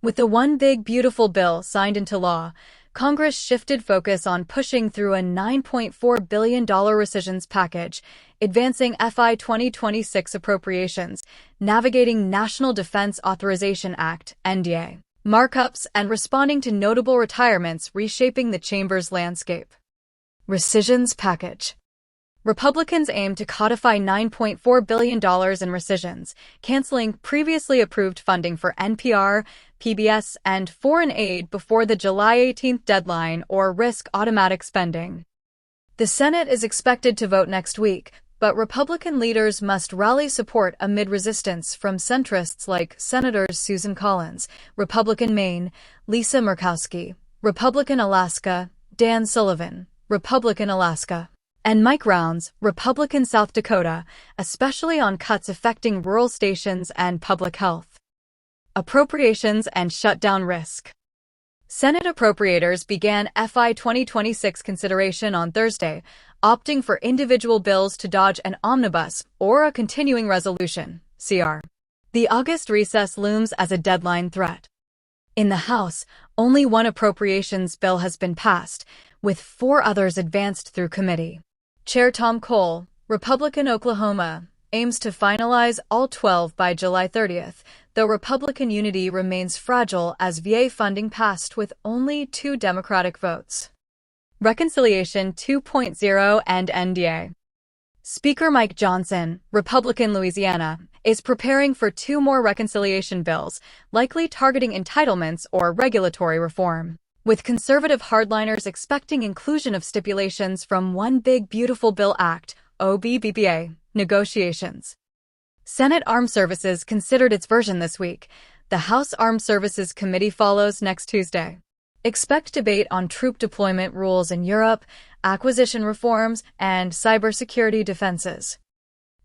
With the One Big Beautiful Bill signed into law, Congress shifted focus on pushing through a $9.4 billion rescissions package, advancing FY 2026 appropriations, navigating National Defense Authorization Act (NDAA) markups, and responding to notable retirements reshaping the chamber's landscape. Rescissions package. Republicans aim to codify $9.4 billion in rescissions, canceling previously approved funding for NPR, PBS, and foreign aid before the July 18 deadline or risk automatic spending. The Senate is expected to vote next week, but Republican leaders must rally support amid resistance from centrists like Senators Susan Collins, Republican Maine, Lisa Murkowski, Republican Alaska, Dan Sullivan, Republican Alaska, and Mike Rounds, Republican South Dakota, especially on cuts affecting rural stations and public health. Appropriations and shutdown risk. Senate appropriators began FY 2026 consideration on Thursday, opting for individual bills to dodge an omnibus or a continuing resolution, CR. The August recess looms as a deadline threat. In the House, only one appropriations bill has been passed, with 4 others advanced through committee. Chair Tom Cole, Republican Oklahoma, aims to finalize all 12 by July 30th, though Republican unity remains fragile as VA funding passed with only 2 Democratic votes. Reconciliation 2.0 and NDAA. Speaker Mike Johnson, Republican Louisiana, is preparing for 2 more reconciliation bills, likely targeting entitlements or regulatory reform, with conservative hardliners expecting inclusion of stipulations from One Big Beautiful Bill Act, OBBBA, negotiations. Senate Armed Services considered its version this week. The House Armed Services Committee follows next Tuesday. Expect debate on troop deployment rules in Europe, acquisition reforms, and cybersecurity defenses.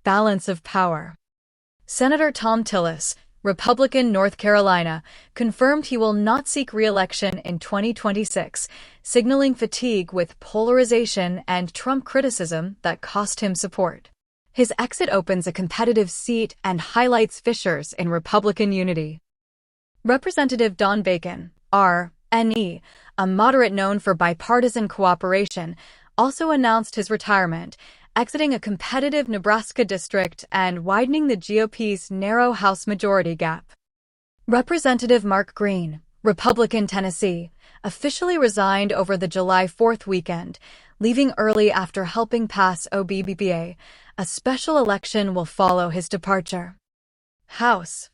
Balance of power. Senator Tom Tillis, Republican North Carolina, confirmed he will not seek re-election in 2026, signaling fatigue with polarization and Trump criticism that cost him support. His exit opens a competitive seat and highlights fissures in Republican unity. Representative Don Bacon, R.N.E., a moderate known for bipartisan cooperation, also announced his retirement, exiting a competitive Nebraska district and widening the GOP's narrow House majority gap. Representative Mark Green, Republican Tennessee, officially resigned over the July 4th weekend, leaving early after helping pass OBBBA. A special election will follow his departure. House.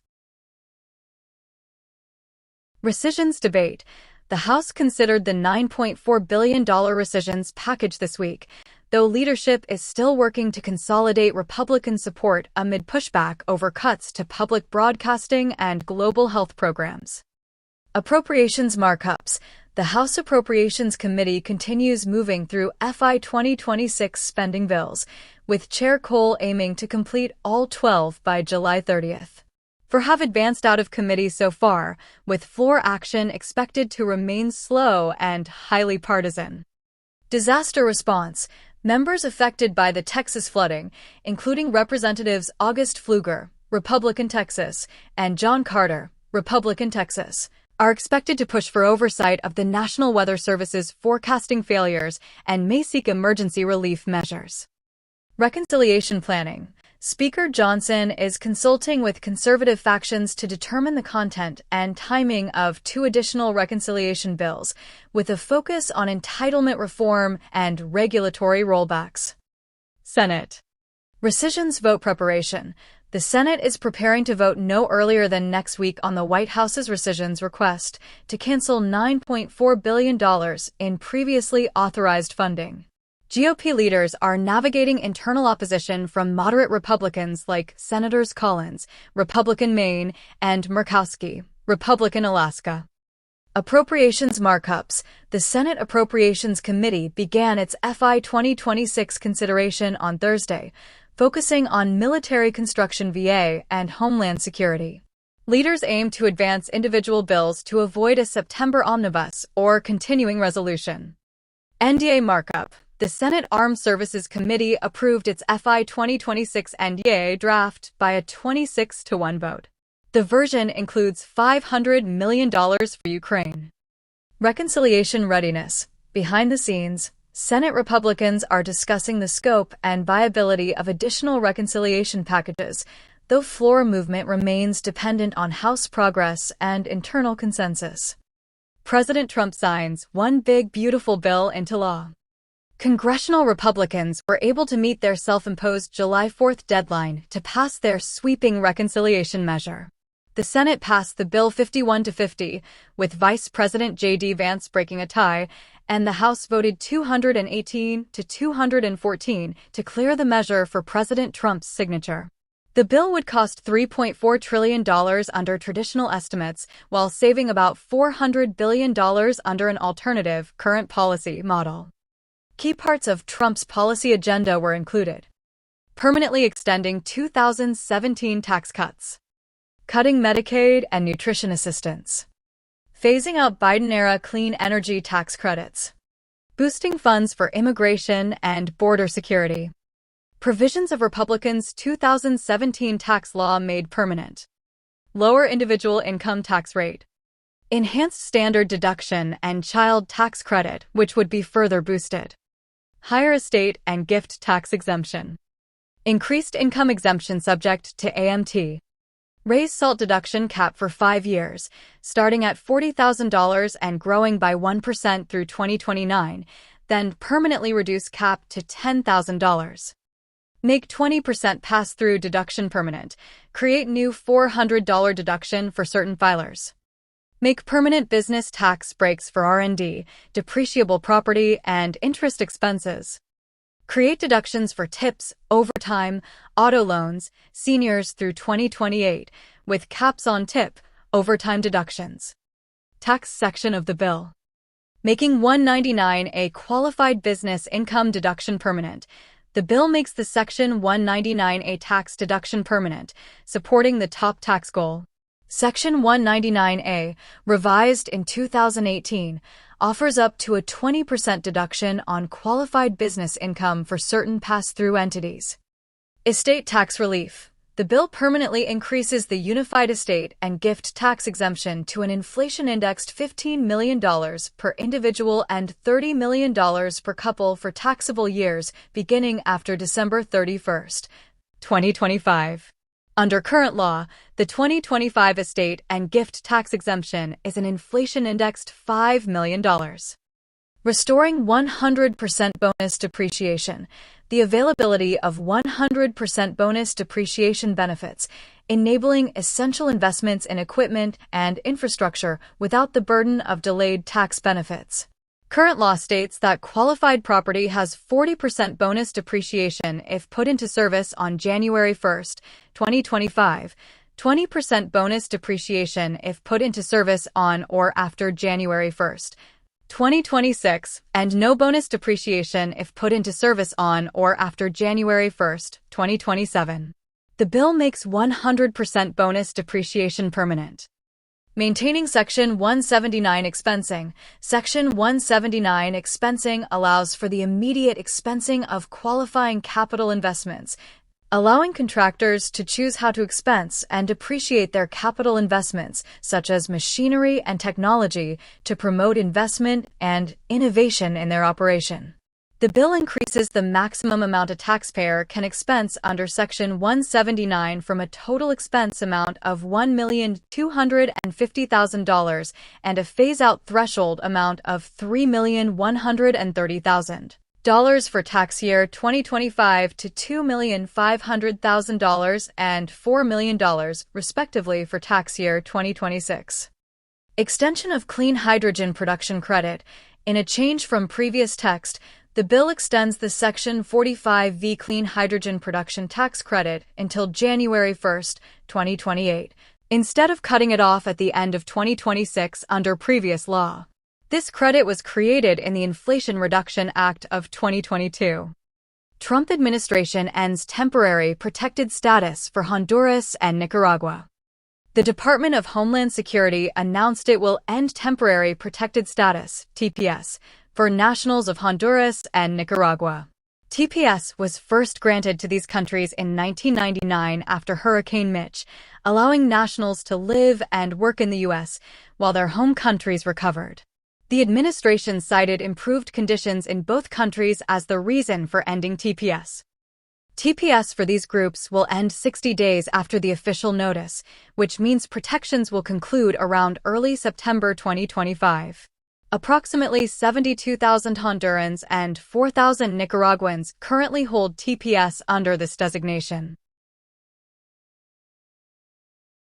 Rescissions debate. The House considered the $9.4 billion rescissions package this week, though leadership is still working to consolidate Republican support amid pushback over cuts to public broadcasting and global health programs. Appropriations markups. The House Appropriations Committee continues moving through FY 2026 spending bills, with Chair Cole aiming to complete all 12 by July 30th. Have advanced out of committee so far, with floor action expected to remain slow and highly partisan. Disaster response. Members affected by the Texas flooding, including Representatives August Pfluger, Republican Texas, and John Carter, Republican Texas, are expected to push for oversight of the National Weather Service's forecasting failures and may seek emergency relief measures. Reconciliation planning. Speaker Johnson is consulting with conservative factions to determine the content and timing of 2 additional reconciliation bills, with a focus on entitlement reform and regulatory rollbacks. Senate. Rescissions vote preparation. The Senate is preparing to vote no earlier than next week on the White House's rescissions request to cancel $9.4 billion in previously authorized funding. GOP leaders are navigating internal opposition from moderate Republicans like Senators Collins, Republican Maine, and Murkowski, Republican Alaska. Appropriations markups. The Senate Appropriations Committee began its FY 2026 consideration on Thursday, focusing on military construction VA and Homeland Security. Leaders aim to advance individual bills to avoid a September omnibus or continuing resolution. NDAA markup. The Senate Armed Services Committee approved its FY 2026 NDAA draft by a 26-1 vote. The version includes $500 million for Ukraine. Reconciliation readiness. Behind the scenes, Senate Republicans are discussing the scope and viability of additional reconciliation packages, though floor movement remains dependent on House progress and internal consensus. President Trump signs one big beautiful bill into law. Congressional Republicans were able to meet their self-imposed July 4th deadline to pass their sweeping reconciliation measure. The Senate passed the bill 51-50, with Vice President J.D. Vance breaking a tie, and the House voted 218-214 to clear the measure for President Trump's signature. The bill would cost $3.4 trillion under traditional estimates, while saving about $400 billion under an alternative, current policy model. Key parts of Trump's policy agenda were included: permanently extending 2017 tax cuts, cutting Medicaid and nutrition assistance, phasing out Biden-era clean energy tax credits, boosting funds for immigration and border security. Provisions of Republicans' 2017 tax law made permanent: lower individual income tax rate, enhanced standard deduction and child tax credit, which would be further boosted, higher estate and gift tax exemption, increased income exemption subject to AMT, raise SALT deduction cap for 5 years, starting at $40,000 and growing by 1% through 2029, then permanently reduce cap to $10,000. Make 20% pass-through deduction permanent. Create new $400 deduction for certain filers. Make permanent business tax breaks for R&D, depreciable property, and interest expenses. Create deductions for tips, overtime, auto loans, seniors through 2028, with caps on tip, overtime deductions. Tax section of the bill. Making 199 a qualified business income deduction permanent. The bill makes the Section 199A tax deduction permanent, supporting the top tax goal. Section 199A, revised in 2018, offers up to a 20% deduction on qualified business income for certain pass-through entities. Estate tax relief. The bill permanently increases the unified estate and gift tax exemption to an inflation-indexed $15 million per individual and $30 million per couple for taxable years beginning after December 31, 2025. Under current law, the 2025 estate and gift tax exemption is an inflation-indexed $5 million. Restoring 100% bonus depreciation. The availability of 100% bonus depreciation benefits, enabling essential investments in equipment and infrastructure without the burden of delayed tax benefits. Current law states that qualified property has 40% bonus depreciation if put into service on January 1, 2025, 20% bonus depreciation if put into service on or after January 1, 2026, and no bonus depreciation if put into service on or after January 1, 2027. The bill makes 100% bonus depreciation permanent. Maintaining Section 179 expensing. Section 179 expensing allows for the immediate expensing of qualifying capital investments, allowing contractors to choose how to expense and depreciate their capital investments, such as machinery and technology, to promote investment and innovation in their operation. The bill increases the maximum amount a taxpayer can expense under Section 179 from a total expense amount of $1,250,000 and a phase-out threshold amount of $3,130,000 for tax year 2025 to $2,500,000 and $4 million, respectively, for tax year 2026. Extension of clean hydrogen production credit. In a change from previous text, the bill extends the Section 45V clean hydrogen production tax credit until January 1, 2028, instead of cutting it off at the end of 2026 under previous law. This credit was created in the Inflation Reduction Act of 2022. Trump administration ends temporary protected status for Honduras and Nicaragua. The Department of Homeland Security announced it will end temporary protected status, TPS, for nationals of Honduras and Nicaragua. TPS was first granted to these countries in 1999 after Hurricane Mitch, allowing nationals to live and work in the U.S. while their home countries recovered. The administration cited improved conditions in both countries as the reason for ending TPS. TPS for these groups will end 60 days after the official notice, which means protections will conclude around early September 2025. Approximately 72,000 Hondurans and 4,000 Nicaraguans currently hold TPS under this designation.